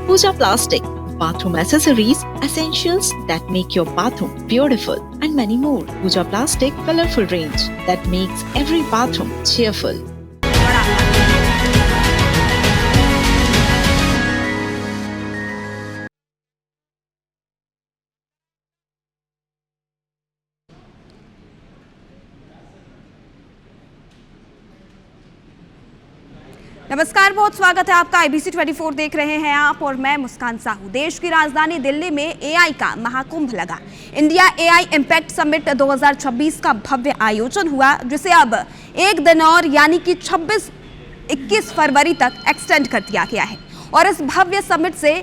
Pooja Plastic, bathroom accessories, essentials that make your bathroom beautiful, and many more. Pooja Plastic colorful range that makes every bathroom cheerful. नमस्कार, बहुत स्वागत है आपका। IBC 24 देख रहे हैं आप और मैं मुस्कान साहू। देश की राजधानी दिल्ली में AI का महाकुंभ लगा। इंडिया AI इम्पैक्ट समिट 2026 का भव्य आयोजन हुआ, जिसे अब एक दिन और यानी कि 21 फरवरी तक एक्सटेंड कर दिया गया है। और इस भव्य समिट से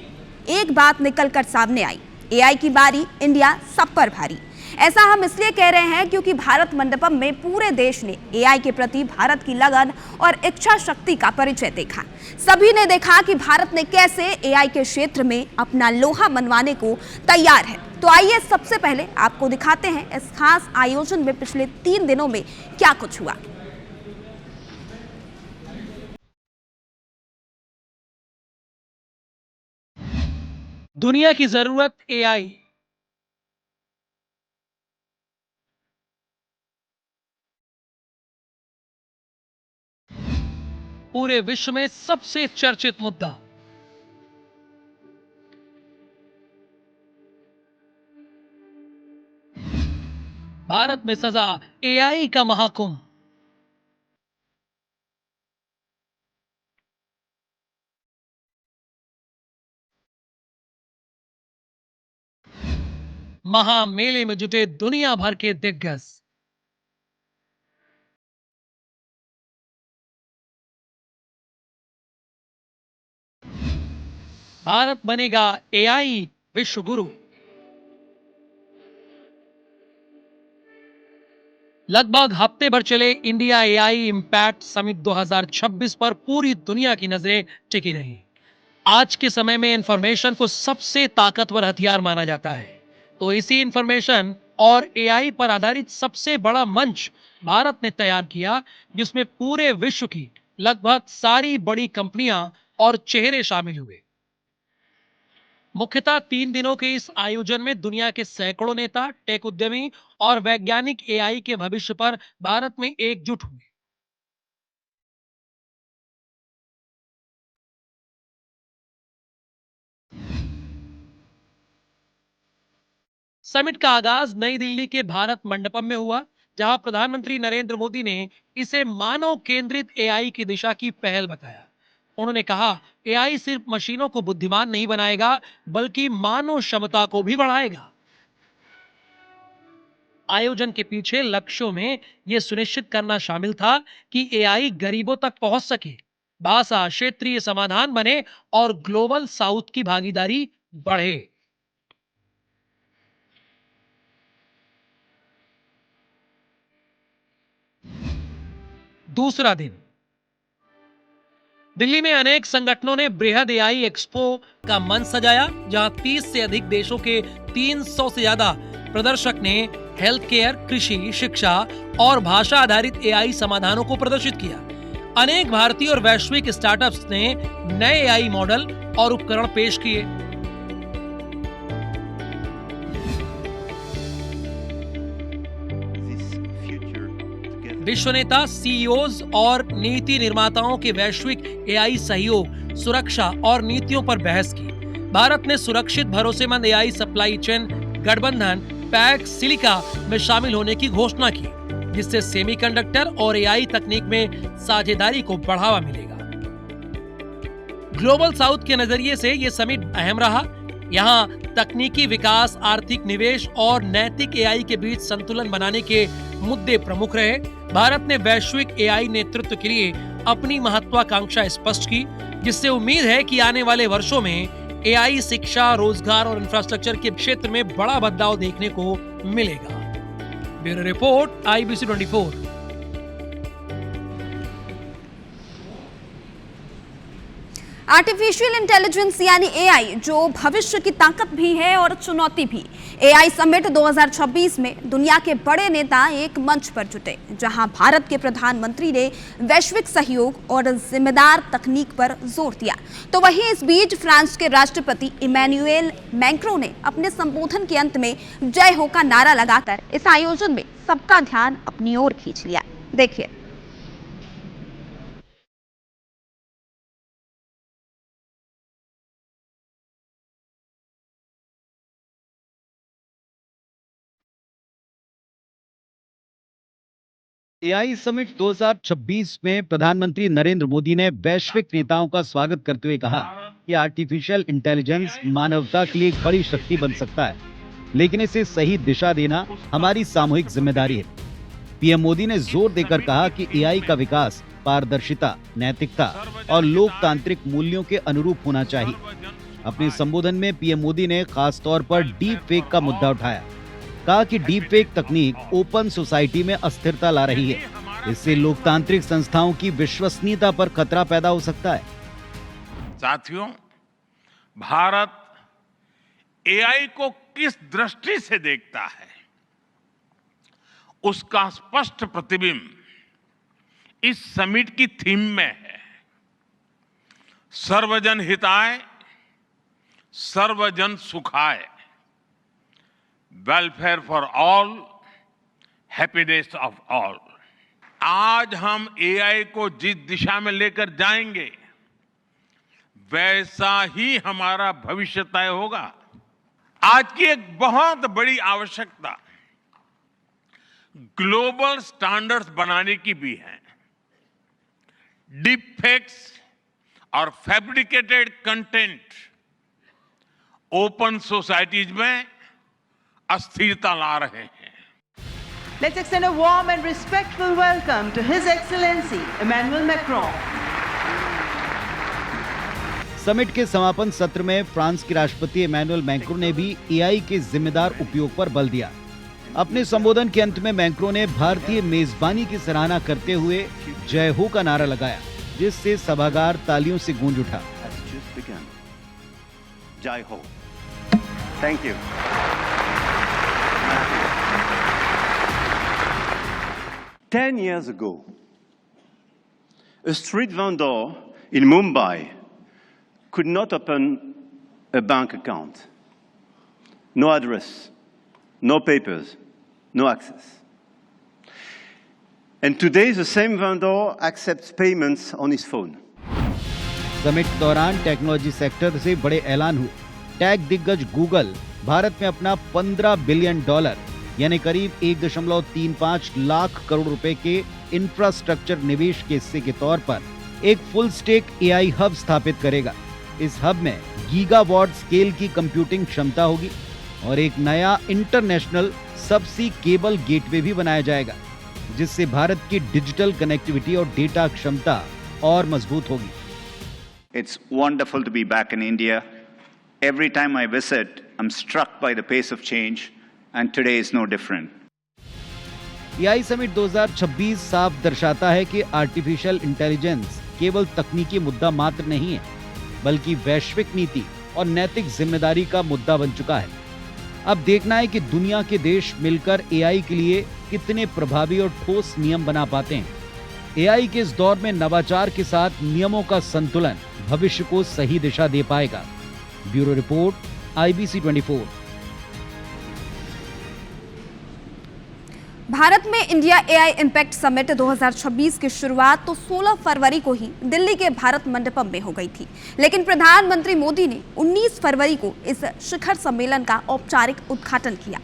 एक बात निकलकर सामने आई, AI की बारी, इंडिया सब पर भारी। ऐसा हम इसलिए कह रहे हैं क्योंकि भारत मंडपम में पूरे देश ने AI के प्रति भारत की लगन और इच्छा शक्ति का परिचय देखा। सभी ने देखा कि भारत ने कैसे AI के क्षेत्र में अपना लोहा मनवाने को तैयार है। तो आइए सबसे पहले आपको दिखाते हैं इस खास आयोजन में पिछले 3 दिनों में क्या कुछ हुआ। दुनिया की जरूरत AI। पूरे विश्व में सबसे चर्चित मुद्दा। भारत में सजा AI का महाकुंभ। महामेले में जुटे दुनिया भर के दिग्गज। भारत बनेगा AI विश्व गुरु। लगभग हफ्ते भर चले इंडिया AI इम्पैक्ट समिट 2026 पर पूरी दुनिया की नजरें टिकी रही। आज के समय में इंफॉर्मेशन को सबसे ताकतवर हथियार माना जाता है, तो इसी इंफॉर्मेशन और AI पर आधारित सबसे बड़ा मंच भारत ने तैयार किया, जिसमें पूरे विश्व की लगभग सारी बड़ी कंपनियां और चेहरे शामिल हुए। मुख्यतः 3 दिनों के इस आयोजन में दुनिया के सैकड़ों नेता, टेक उद्यमी और वैज्ञानिक AI के भविष्य पर भारत में एकजुट हुए। समिट का आगाज नई दिल्ली के भारत मंडपम में हुआ, जहां प्रधानमंत्री नरेंद्र मोदी ने इसे मानव केंद्रित AI की दिशा की पहल बताया। उन्होंने कहा, AI सिर्फ मशीनों को बुद्धिमान नहीं बनाएगा, बल्कि मानव क्षमता को भी बढ़ाएगा। आयोजन के पीछे लक्ष्यों में यह सुनिश्चित करना शामिल था कि AI गरीबों तक पहुंच सके, भाषा क्षेत्रीय समाधान बने और ग्लोबल साउथ की भागीदारी बढ़े। दूसरा दिन, दिल्ली में अनेक संगठनों ने बृहद AI एक्सपो का मंच सजाया, जहां 30 से अधिक देशों के 300 से ज्यादा प्रदर्शक ने हेल्थ केयर, कृषि, शिक्षा और भाषा आधारित AI समाधानों को प्रदर्शित किया। अनेक भारतीय और वैश्विक स्टार्टअप्स ने नए AI मॉडल और उपकरण पेश किए। विश्व नेता, CEOs और नीति निर्माताओं के वैश्विक AI सहयोग, सुरक्षा और नीतियों पर बहस की। भारत ने सुरक्षित भरोसेमंद AI सप्लाई चेन गठबंधन पैक सिलिका में शामिल होने की घोषणा की, जिससे सेमीकंडक्टर और AI तकनीक में साझेदारी को बढ़ावा मिलेगा। ग्लोबल साउथ के नजरिए से यह समिट अहम रहा। यहाँ तकनीकी विकास, आर्थिक निवेश और नैतिक AI के बीच संतुलन बनाने के मुद्दे प्रमुख रहे। भारत ने वैश्विक AI नेतृत्व के लिए अपनी महत्वाकांक्षा स्पष्ट की, जिससे उम्मीद है कि आने वाले वर्षों में AI शिक्षा, रोजगार और इंफ्रास्ट्रक्चर के क्षेत्र में बड़ा बदलाव देखने को मिलेगा। Bureau report, IBC 24। Artificial intelligence यानी एआई जो भविष्य की ताकत भी है और चुनौती भी। एआई समिट 2026 में दुनिया के बड़े नेता एक मंच पर जुटे, जहां भारत के प्रधानमंत्री ने वैश्विक सहयोग और जिम्मेदार तकनीक पर जोर दिया। तो वहीं इस बीच फ्रांस के राष्ट्रपति इमैनुएल मैक्रों ने अपने संबोधन के अंत में जय हो का नारा लगाकर इस आयोजन में सबका ध्यान अपनी ओर खींच लिया। देखिए। एआई समिट 2026 में प्रधानमंत्री नरेंद्र मोदी ने वैश्विक नेताओं का स्वागत करते हुए कहा कि आर्टिफिशियल इंटेलिजेंस मानवता के लिए एक बड़ी शक्ति बन सकता है, लेकिन इसे सही दिशा देना हमारी सामूहिक जिम्मेदारी है। पीएम मोदी ने जोर देकर कहा कि एआई का विकास पारदर्शिता, नैतिकता और लोकतांत्रिक मूल्यों के अनुरूप होना चाहिए। अपने संबोधन में पीएम मोदी ने खास तौर पर डीप फेक का मुद्दा उठाया। कहा कि डीप फेक तकनीक ओपन सोसाइटी में अस्थिरता ला रही है। इससे लोकतांत्रिक संस्थाओं की विश्वसनीयता पर खतरा पैदा हो सकता है। साथियों, भारत एआई को किस दृष्टि से देखता है, उसका स्पष्ट प्रतिबिंब इस समिट की थीम में है। सर्वजन हिताय, सर्वजन सुखाय, welfare for all, happiness of all. आज हम एआई को जिस दिशा में लेकर जाएंगे, वैसा ही हमारा भविष्य तय होगा। आज की एक बहुत बड़ी आवश्यकता ग्लोबल स्टैंडर्ड्स बनाने की भी है। डीप फेक्स और फैब्रिकेटेड कंटेंट ओपन सोसाइटीज में अस्थिरता ला रहे हैं। Let's extend a warm and respectful welcome to His Excellency Emmanuel Macron. Summit के समापन सत्र में फ्रांस के राष्ट्रपति इमैनुएल मैक्रों ने भी एआई के जिम्मेदार उपयोग पर बल दिया। अपने संबोधन के अंत में मैक्रों ने भारतीय मेजबानी की सराहना करते हुए जय हो का नारा लगाया, जिससे सभागार तालियों से गूंज उठा। जय हो। Thank you. 10 years ago, a street vendor in Mumbai could not open a bank account. No address, no papers, no access. And today the same vendor accepts payments on his phone. Summit के दौरान technology sector से बड़े ऐलान हुए। Take दिग्गज Google Bharat में अपना $15 billion यानी करीब 1.35 लाख करोड़ रुपए के इंफ्रास्ट्रक्चर निवेश के हिस्से के तौर पर एक फुल स्टेक एआई हब स्थापित करेगा। इस हब में गीगावाट स्केल की कंप्यूटिंग क्षमता होगी और एक नया इंटरनेशनल सबसी केबल गेटवे भी बनाया जाएगा, जिससे भारत की डिजिटल कनेक्टिविटी और डेटा क्षमता और मजबूत होगी। It's wonderful to be back in India. Every time I visit, I'm struck by the pace of change. And today is no different. AI summit 2026 साफ दर्शाता है कि आर्टिफिशियल इंटेलिजेंस केवल तकनीकी मुद्दा मात्र नहीं है, बल्कि वैश्विक नीति और नैतिक जिम्मेदारी का मुद्दा बन चुका है। अब देखना है कि दुनिया के देश मिलकर एआई के लिए कितने प्रभावी और ठोस नियम बना पाते हैं। एआई के इस दौर में नवाचार के साथ नियमों का संतुलन भविष्य को सही दिशा दे पाएगा। Bureau report, IBC 24। भारत में इंडिया एआई इम्पैक्ट समिट 2026 की शुरुआत तो 16 फरवरी को ही दिल्ली के भारत मंडपम में हो गई थी, लेकिन प्रधानमंत्री मोदी ने 19 फरवरी को इस शिखर सम्मेलन का औपचारिक उद्घाटन किया।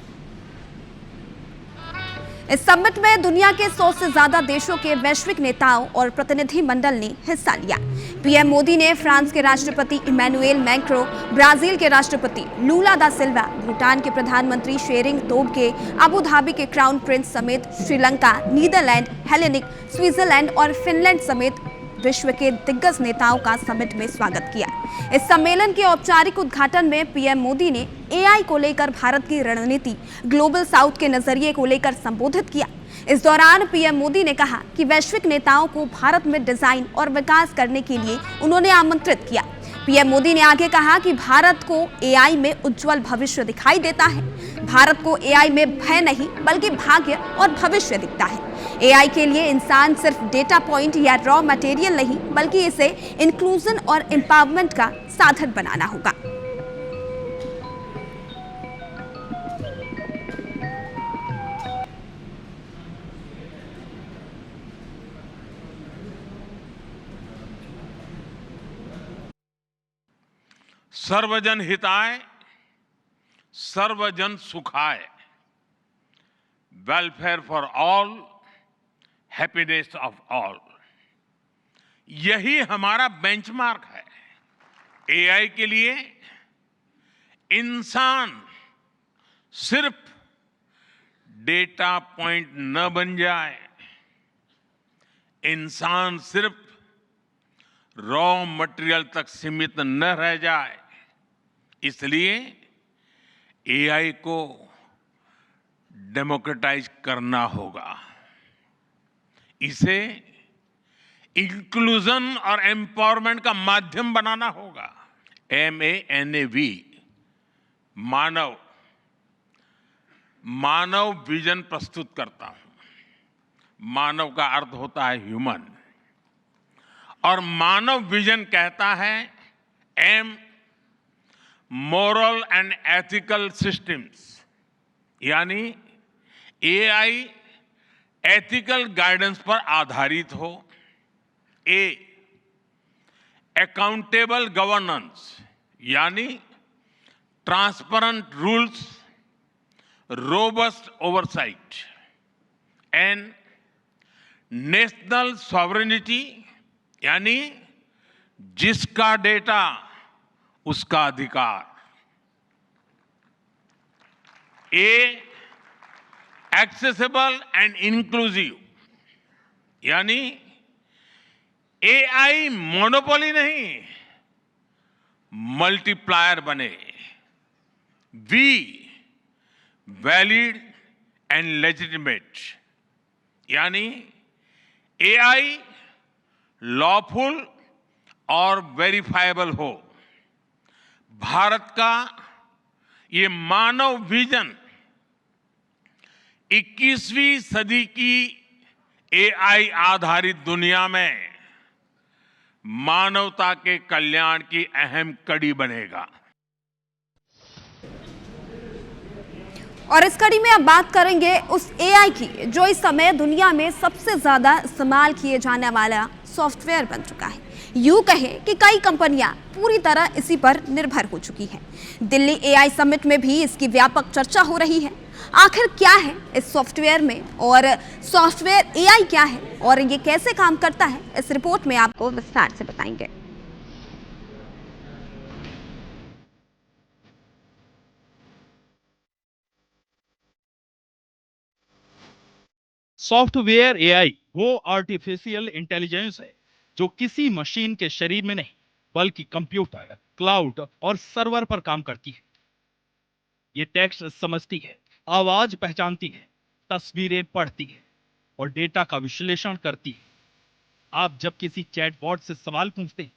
इस समिट में दुनिया के 100 से ज्यादा देशों के वैश्विक नेताओं और प्रतिनिधि मंडल ने हिस्सा लिया। पीएम मोदी ने फ्रांस के राष्ट्रपति इमैनुएल मैक्रों, ब्राजील के राष्ट्रपति लूला दा सिल्वा, भूटान के प्रधानमंत्री शेरिंग तोब्गे, अबू धाबी के क्राउन प्रिंस समेत श्रीलंका, नीदरलैंड, हेलेनिक, स्विट्जरलैंड और फिनलैंड समेत विश्व के दिग्गज नेताओं का समिट में स्वागत किया। इस सम्मेलन के औपचारिक उद्घाटन में पीएम मोदी ने एआई को लेकर भारत की रणनीति, ग्लोबल साउथ के नजरिए को लेकर संबोधित किया। इस दौरान पीएम मोदी ने कहा कि वैश्विक नेताओं को भारत में डिजाइन और विकास करने के लिए उन्होंने आमंत्रित किया। पीएम मोदी ने आगे कहा कि भारत को एआई में उज्जवल भविष्य दिखाई देता है। भारत को एआई में भय नहीं बल्कि भाग्य और भविष्य दिखता है। एआई के लिए इंसान सिर्फ डेटा पॉइंट या रॉ मटेरियल नहीं बल्कि इसे इंक्लूजन और एम्पावरमेंट का साधन बनाना होगा। सर्वजन हिताय सर्वजन सुखाय, welfare for all, happiness of all, यही हमारा बेंचमार्क है। एआई के लिए इंसान सिर्फ डेटा पॉइंट न बन जाए, इंसान सिर्फ रॉ मटेरियल तक सीमित न रह जाए, इसलिए एआई को डेमोक्रेटाइज करना होगा, इसे इंक्लूजन और एम्पावरमेंट का माध्यम बनाना होगा। MANAV, मानव विजन प्रस्तुत करता हूं। मानव का अर्थ होता है ह्यूमन, और मानव विजन कहता है M, moral and ethical systems, यानी एआई एथिकल गाइडेंस पर आधारित हो। A, अकाउंटेबल गवर्नेंस, यानी transparent rules, robust oversight. N, national sovereignty, यानी जिसका डेटा उसका अधिकार। A, एक्सेसिबल एंड इंक्लूसिव, यानी एआई मोनोपोली नहीं, मल्टीप्लायर बने। V, वैलिड एंड लेजिटिमेट, यानी एआई लॉफुल और वेरीफाइबल हो। भारत का ये मानव विजन 21वीं सदी की एआई आधारित दुनिया में मानवता के कल्याण की अहम कड़ी बनेगा। और इस कड़ी में अब बात करेंगे उस एआई की जो इस समय दुनिया में सबसे ज्यादा इस्तेमाल किए जाने वाला सॉफ्टवेयर बन चुका है। यूं कहें कि कई कंपनियां पूरी तरह इसी पर निर्भर हो चुकी हैं। दिल्ली एआई समिट में भी इसकी व्यापक चर्चा हो रही है। आखिर क्या है इस सॉफ्टवेयर में, और सॉफ्टवेयर एआई क्या है और ये कैसे काम करता है, इस रिपोर्ट में आपको विस्तार से बताएंगे। सॉफ्टवेयर एआई वो आर्टिफिशियल इंटेलिजेंस है जो किसी मशीन के शरीर में नहीं बल्कि कंप्यूटर, क्लाउड और सर्वर पर काम करती है। ये टेक्स्ट समझती है, आवाज पहचानती है, तस्वीरें पढ़ती है और डेटा का विश्लेषण करती है। आप जब किसी चैटबॉट से सवाल पूछते हैं,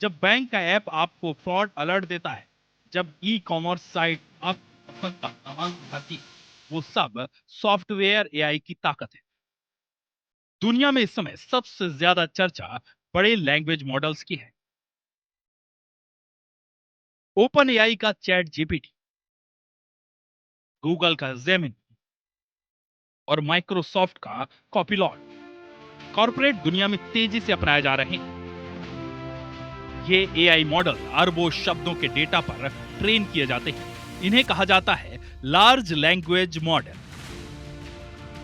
जब बैंक का ऐप आपको फ्रॉड अलर्ट देता है, जब ई-कॉमर्स साइट आपको सामान दिखाती है, वो सब सॉफ्टवेयर एआई की ताकत है। दुनिया में इस समय सबसे ज्यादा चर्चा बड़े लैंग्वेज मॉडल्स की है। ओपन एआई का चैट जीपीटी, गूगल का जेमिनी और माइक्रोसॉफ्ट का कॉपिलॉट कॉर्पोरेट दुनिया में तेजी से अपनाए जा रहे हैं। ये एआई मॉडल अरबों शब्दों के डेटा पर ट्रेन किए जाते हैं। इन्हें कहा जाता है लार्ज लैंग्वेज मॉडल।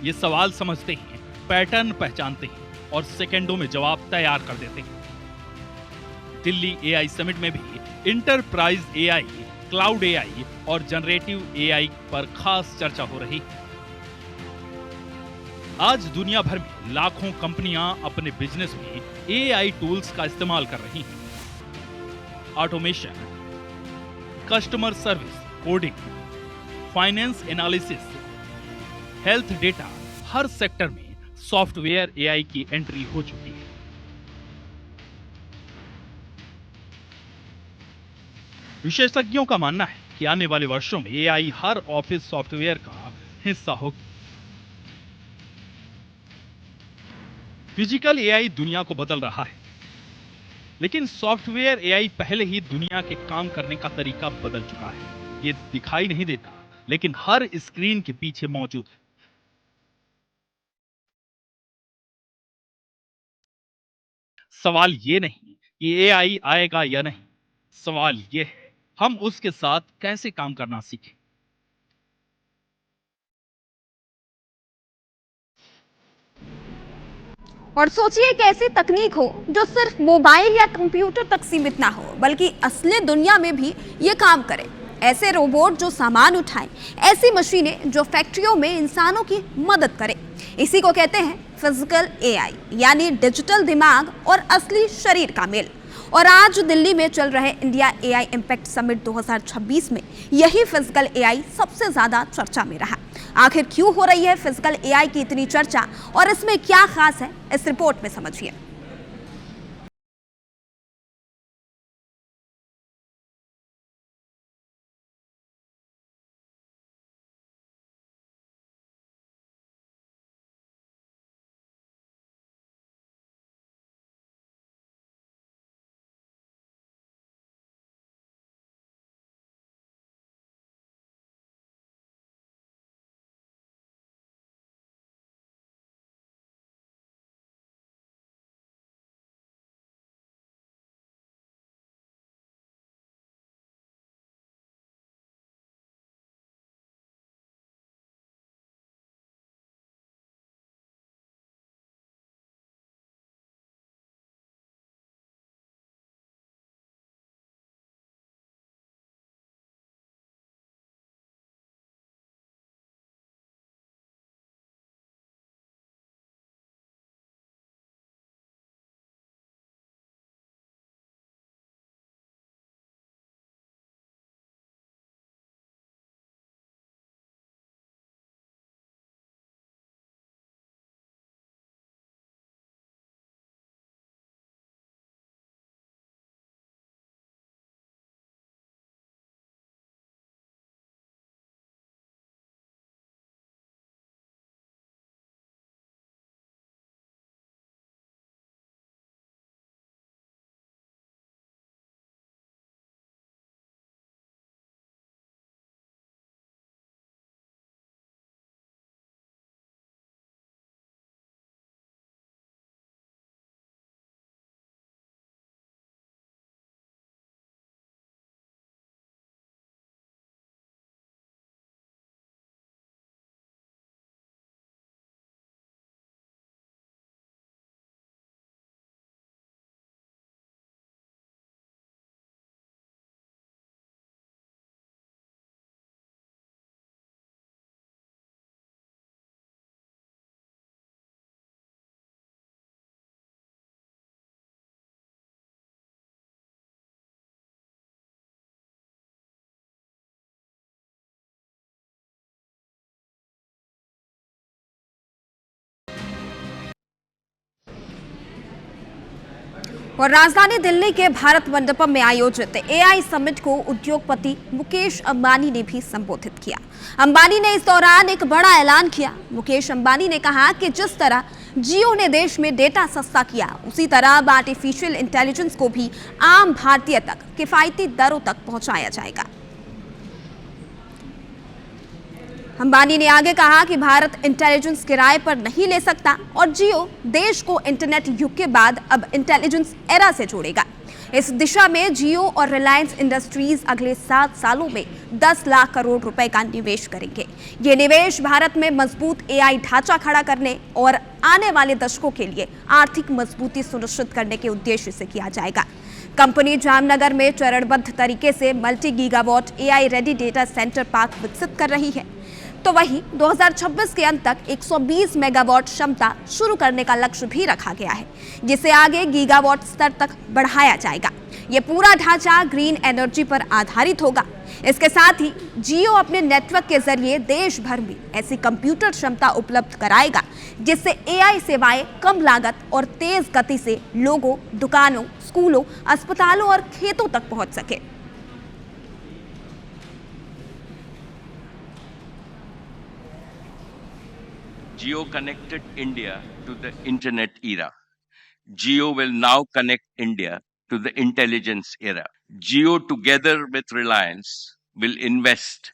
ये सवाल समझते हैं, पैटर्न पहचानते हैं और सेकंडों में जवाब तैयार कर देते हैं। दिल्ली एआई समिट में भी इंटरप्राइज एआई, क्लाउड एआई और जनरेटिव एआई पर खास चर्चा हो रही है। आज दुनिया भर में लाखों कंपनियां अपने बिजनेस में एआई टूल्स का इस्तेमाल कर रही हैं। Automation, customer service, coding, finance analysis, health data, हर सेक्टर में सॉफ्टवेयर एआई की एंट्री हो चुकी है। विशेषज्ञों का मानना है कि आने वाले वर्षों में एआई हर ऑफिस सॉफ्टवेयर का हिस्सा होगी। फिजिकल एआई दुनिया को बदल रहा है, लेकिन सॉफ्टवेयर एआई पहले ही दुनिया के काम करने का तरीका बदल चुका है। ये दिखाई नहीं देता, लेकिन हर स्क्रीन के पीछे मौजूद है। सवाल ये नहीं कि एआई आएगा या नहीं, सवाल ये है हम उसके साथ कैसे काम करना सीखें। और सोचिए एक ऐसी तकनीक हो जो सिर्फ मोबाइल या कंप्यूटर तक सीमित ना हो, बल्कि असली दुनिया में भी ये काम करे। ऐसे रोबोट जो सामान उठाएं, ऐसी मशीनें जो फैक्ट्रियों में इंसानों की मदद करें। इसी को कहते हैं फिजिकल एआई, यानी डिजिटल दिमाग और असली शरीर का मेल। और आज दिल्ली में चल रहे इंडिया एआई इम्पैक्ट समिट 2026 में यही फिजिकल एआई सबसे ज्यादा चर्चा में रहा। आखिर क्यों हो रही है फिजिकल एआई की इतनी चर्चा और इसमें क्या खास है, इस रिपोर्ट में समझिए। और राजधानी दिल्ली के भारत मंडपम में आयोजित एआई समिट को उद्योगपति मुकेश अंबानी ने भी संबोधित किया। अंबानी ने इस दौरान एक बड़ा ऐलान किया। मुकेश अंबानी ने कहा कि जिस तरह जियो ने देश में डेटा सस्ता किया, उसी तरह अब आर्टिफिशियल इंटेलिजेंस को भी आम भारतीय तक किफायती दरों तक पहुंचाया जाएगा। अंबानी ने आगे कहा कि भारत इंटेलिजेंस किराए पर नहीं ले सकता और जियो देश को इंटरनेट युग के बाद अब इंटेलिजेंस एरा से जोड़ेगा। इस दिशा में जियो और रिलायंस इंडस्ट्रीज अगले 7 सालों में 10 लाख करोड़ रुपए का निवेश करेंगे। ये निवेश भारत में मजबूत एआई ढांचा खड़ा करने और आने वाले दशकों के लिए आर्थिक मजबूती सुनिश्चित करने के उद्देश्य से किया जाएगा। कंपनी जामनगर में चरणबद्ध तरीके से multi gigawatt AI ready data centre park विकसित कर रही है। तो वहीं 2026 के अंत तक 120 मेगावाट क्षमता शुरू करने का लक्ष्य भी रखा गया है, जिसे आगे गीगावाट स्तर तक बढ़ाया जाएगा। ये पूरा ढांचा ग्रीन एनर्जी पर आधारित होगा। इसके साथ ही जियो अपने नेटवर्क के जरिए देश भर में ऐसी कंप्यूटर क्षमता उपलब्ध कराएगा जिससे एआई सेवाएं कम लागत और तेज गति से लोगों, दुकानों, स्कूलों, अस्पतालों और खेतों तक पहुंच सके। Jio connected India to the internet era. Jio will now connect India to the intelligence era. Jio, together with Reliance, will invest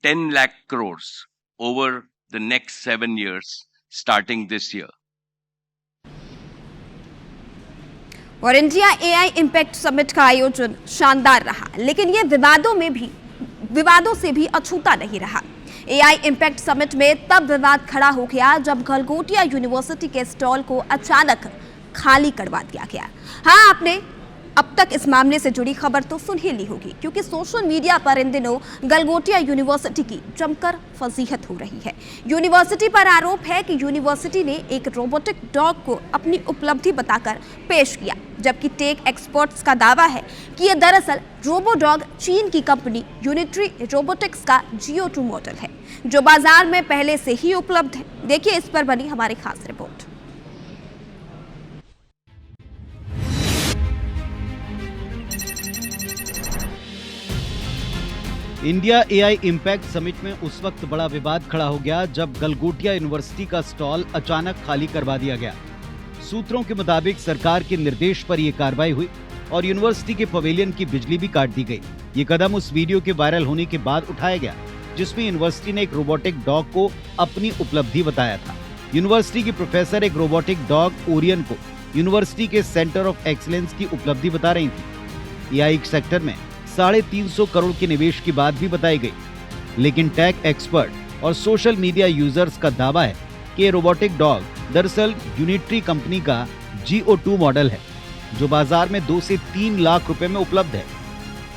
10 lakh crores over the next 7 years, starting this year. और India AI impact summit का आयोजन शानदार रहा, लेकिन ये विवादों से भी अछूता नहीं रहा। एआई इम्पैक्ट समिट में तब विवाद खड़ा हो गया जब गलगोटिया यूनिवर्सिटी के स्टॉल को अचानक खाली करवा दिया गया। हाँ, आपने अब तक इस मामले से जुड़ी खबर तो सुन ही ली होगी, क्योंकि सोशल मीडिया पर इन दिनों गलगोटिया यूनिवर्सिटी की जमकर फजीहत हो रही है। यूनिवर्सिटी पर आरोप है कि यूनिवर्सिटी ने एक रोबोटिक डॉग को अपनी उपलब्धि बताकर पेश किया, जबकि टेक एक्सपर्ट्स का दावा है कि यह दरअसल रोबोडॉग चीन की कंपनी यूनिट्री रोबोटिक्स का जियो 2 मॉडल है, जो बाजार में पहले से ही उपलब्ध है। देखिए इस पर बनी हमारी खास report. India AI impact summit में उस वक्त बड़ा विवाद खड़ा हो गया जब गलगोटिया यूनिवर्सिटी का स्टॉल अचानक खाली करवा दिया गया। सूत्रों के मुताबिक सरकार के निर्देश पर यह कार्रवाई हुई और यूनिवर्सिटी के पवेलियन की बिजली भी काट दी गई। ये कदम उस वीडियो के वायरल होने के बाद उठाया गया जिसमें यूनिवर्सिटी ने एक रोबोटिक डॉग को अपनी उपलब्धि बताया था। यूनिवर्सिटी की प्रोफेसर एक रोबोटिक डॉग ओरियन को यूनिवर्सिटी के सेंटर ऑफ एक्सीलेंस की उपलब्धि बता रही थी। एआई सेक्टर में 350 करोड़ के निवेश की बात भी बताई गई, लेकिन टेक एक्सपर्ट और सोशल मीडिया यूजर्स का दावा है कि ये रोबोटिक डॉग दरअसल यूनिट्री कंपनी का जियो 2 मॉडल है, जो बाजार में 2 से 3 लाख रुपए में उपलब्ध है।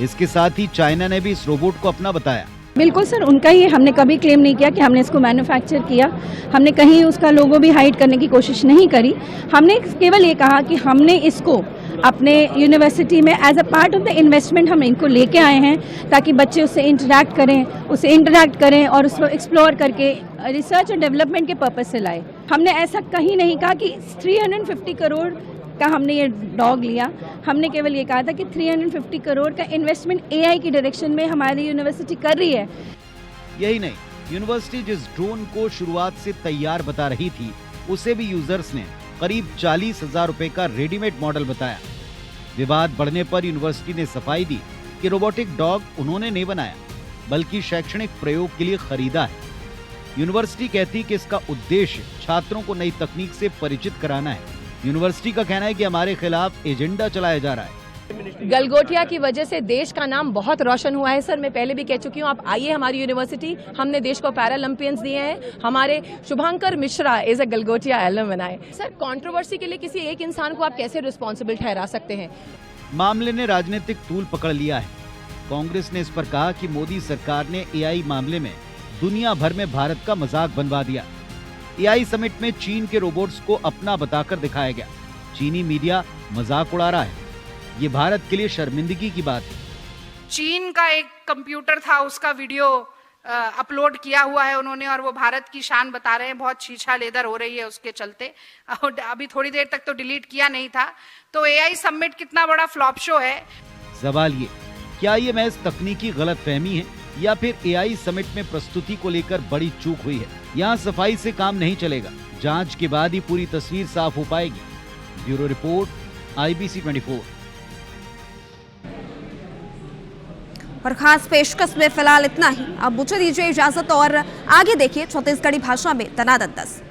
इसके साथ ही चाइना ने भी इस रोबोट को अपना बताया। बिल्कुल सर, उनका ही, हमने कभी क्लेम नहीं किया कि हमने इसको मैन्युफैक्चर किया। हमने कहीं उसका लोगो भी हाइड करने की कोशिश नहीं करी। हमने केवल ये कहा कि हमने इसको अपने यूनिवर्सिटी में as a part of the investment हम इनको लेके आए हैं ताकि बच्चे उससे इंटरैक्ट करें और उसको एक्सप्लोर करके रिसर्च और डेवलपमेंट के पर्पज से लाए। हमने ऐसा कहीं नहीं कहा कि 350 करोड़ का हमने ये डॉग लिया। हमने केवल ये कहा था कि 350 करोड़ का इन्वेस्टमेंट एआई की डायरेक्शन में हमारी यूनिवर्सिटी कर रही है। यही नहीं, यूनिवर्सिटी जिस ड्रोन को शुरुआत से तैयार बता रही थी, उसे भी यूजर्स ने करीब 40,000 रुपए का रेडीमेड मॉडल बताया। विवाद बढ़ने पर यूनिवर्सिटी ने सफाई दी कि रोबोटिक डॉग उन्होंने नहीं बनाया, बल्कि शैक्षणिक प्रयोग के लिए खरीदा है। यूनिवर्सिटी कहती कि इसका उद्देश्य छात्रों को नई तकनीक से परिचित कराना है। यूनिवर्सिटी का कहना है कि हमारे खिलाफ एजेंडा चलाया जा रहा है। गलगोटिया की वजह से देश का नाम बहुत रोशन हुआ है सर। मैं पहले भी कह चुकी हूँ, आप आइए हमारी यूनिवर्सिटी। हमने देश को पैरालंपियंस दिए हैं। हमारे Shubhankar Mishra as a Galgotia alum बनाए। सर, कंट्रोवर्सी के लिए किसी एक इंसान को आप कैसे रिस्पॉन्सिबल ठहरा सकते हैं? मामले ने राजनीतिक तूल पकड़ लिया है। कांग्रेस ने इस पर कहा कि मोदी सरकार ने एआई मामले में दुनिया भर में भारत का मजाक बनवा दिया। एआई समिट में चीन के रोबोट्स को अपना बताकर दिखाया गया। चीनी मीडिया मजाक उड़ा रहा है। ये भारत के लिए शर्मिंदगी की बात है। चीन का एक कंप्यूटर था, उसका वीडियो अपलोड किया हुआ है उन्होंने, और वो भारत की शान बता रहे हैं। बहुत छीछा लेदर हो रही है उसके चलते। अभी थोड़ी देर तक तो डिलीट किया नहीं था। तो एआई समिट कितना बड़ा फ्लॉप शो है। सवाल ये, क्या ये महज तकनीकी गलतफहमी है या फिर एआई समिट में प्रस्तुति को लेकर बड़ी चूक हुई है? यहाँ सफाई से काम नहीं चलेगा। जांच के बाद ही पूरी तस्वीर साफ हो पाएगी। Bureau report, IBC 24। और खास पेशकश में फिलहाल इतना ही। अब मुझे दीजिए इजाजत और आगे देखिए छत्तीसगढ़ी भाषा में दनादन 10।